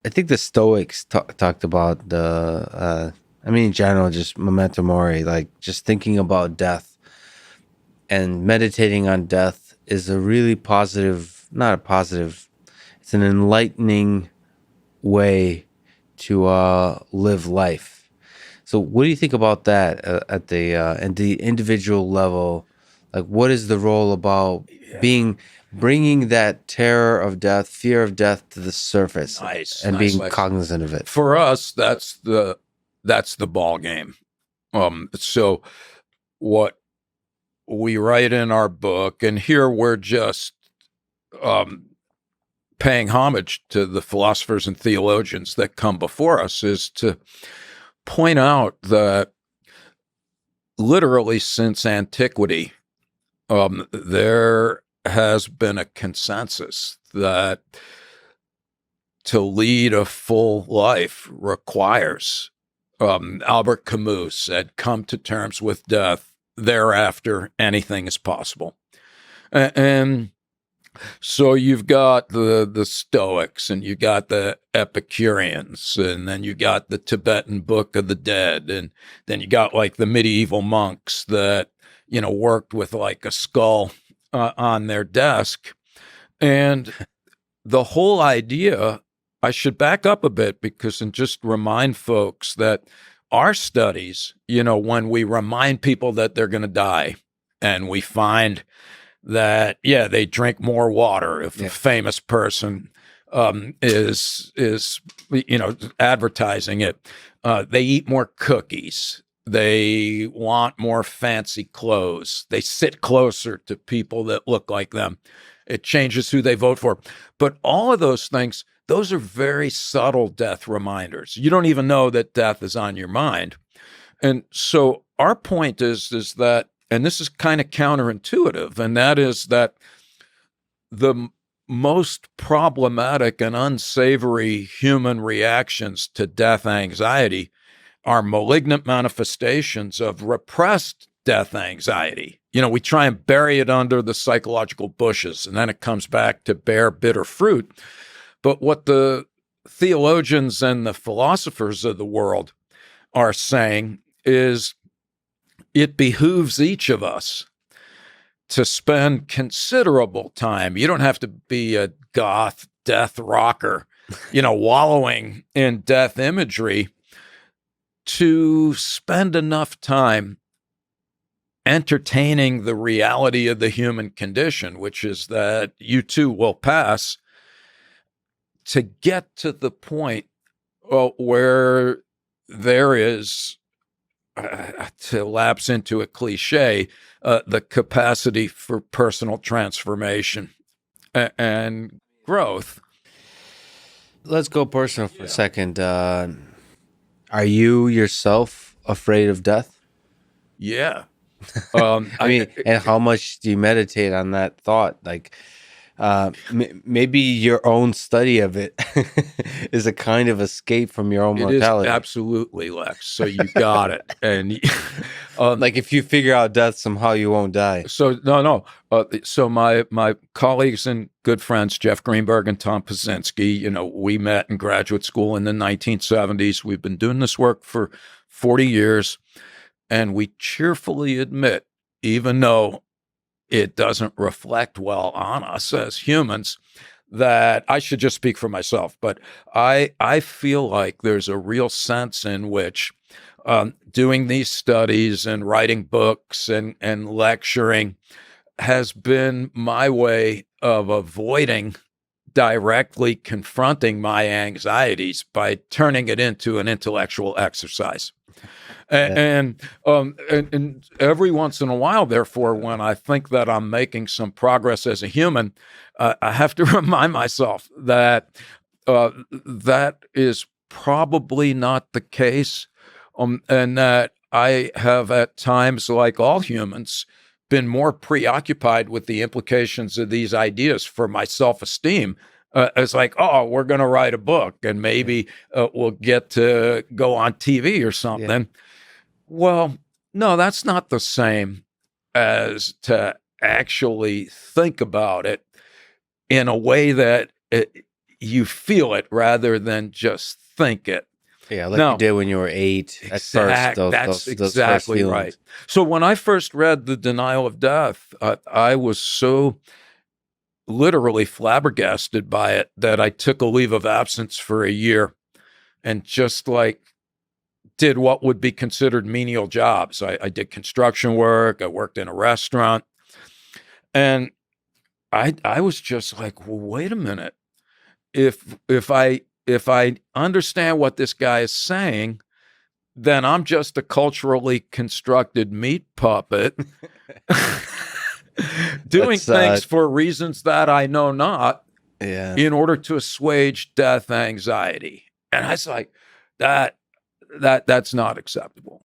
I think the Stoics talked about in general, just memento mori, like just thinking about death and meditating on death is a really positive, not a positive, it's an enlightening way to live life. So, what do you think about that at the individual level? Like, what is the role about Yeah. being bringing that terror of death, fear of death to the surface, Nice, and nice, being Lex. cognizant of it? For us, that's the ball game. So what we write in our book, and here we're just um, paying homage to the philosophers and theologians that come before us, is to point out that literally since antiquity, there has been a consensus that to lead a full life requires, Albert Camus said, come to terms with death. Thereafter, anything is possible. And so you've got the Stoics, and you got the Epicureans, and then you got the Tibetan Book of the Dead, and then you got like the medieval monks that worked with like a skull on their desk, and the whole idea. I should back up a bit and just remind folks that our studies, when we remind people that they're going to die, and we find that they drink more water if a Yeah. famous person is advertising it. They eat more cookies. They want more fancy clothes. They sit closer to people that look like them. It changes who they vote for. But all of those things, those are very subtle death reminders. You don't even know that death is on your mind. And so our point is that, and this is kind of counterintuitive, and that is that the most problematic and unsavory human reactions to death anxiety are malignant manifestations of repressed death anxiety. We try and bury it under the psychological bushes, and then it comes back to bear bitter fruit. But what the theologians and the philosophers of the world are saying is it behooves each of us to spend considerable time. You don't have to be a goth death rocker, wallowing in death imagery, to spend enough time entertaining the reality of the human condition, which is that you too will pass, to get to the point where there is, to lapse into a cliche, the capacity for personal transformation and growth. Let's go personal for a second. Are you yourself afraid of death? Yeah. And how much do you meditate on that thought? Like, maybe your own study of it is a kind of escape from your own It is mortality. absolutely, Lex. So you got it. And Like, if you figure out death somehow, you won't die. so no. So my colleagues and good friends, Jeff Greenberg and Tom Pazinski, we met in graduate school in the 1970s. We've been doing this work for 40 years, and we cheerfully admit, even though it doesn't reflect well on us as humans, that I should just speak for myself, but I feel like there's a real sense in which doing these studies and writing books and lecturing has been my way of avoiding directly confronting my anxieties by turning it into an intellectual exercise. Yeah. And every once in a while, therefore, when I think that I'm making some progress as a human, I have to remind myself that that is probably not the case, and that I have at times, like all humans, been more preoccupied with the implications of these ideas for my self-esteem. It's like, oh, we're going to write a book, and maybe we'll get to go on TV or Yeah. something. Well, no, that's not the same as to actually think about it in a way that you feel it rather than just think it. Yeah, like you Now, did when you were 8 at first, that's those first exactly right. feelings. So when I first read The Denial of Death, I was so literally flabbergasted by it that I took a leave of absence for a year and just like did what would be considered menial jobs. I did construction work. I worked in a restaurant, and I was just like, well, wait a minute. If I understand what this guy is saying, then I'm just a culturally constructed meat puppet doing That's things for reasons that I know not yeah. in order to assuage death anxiety. And I was like, that's not acceptable.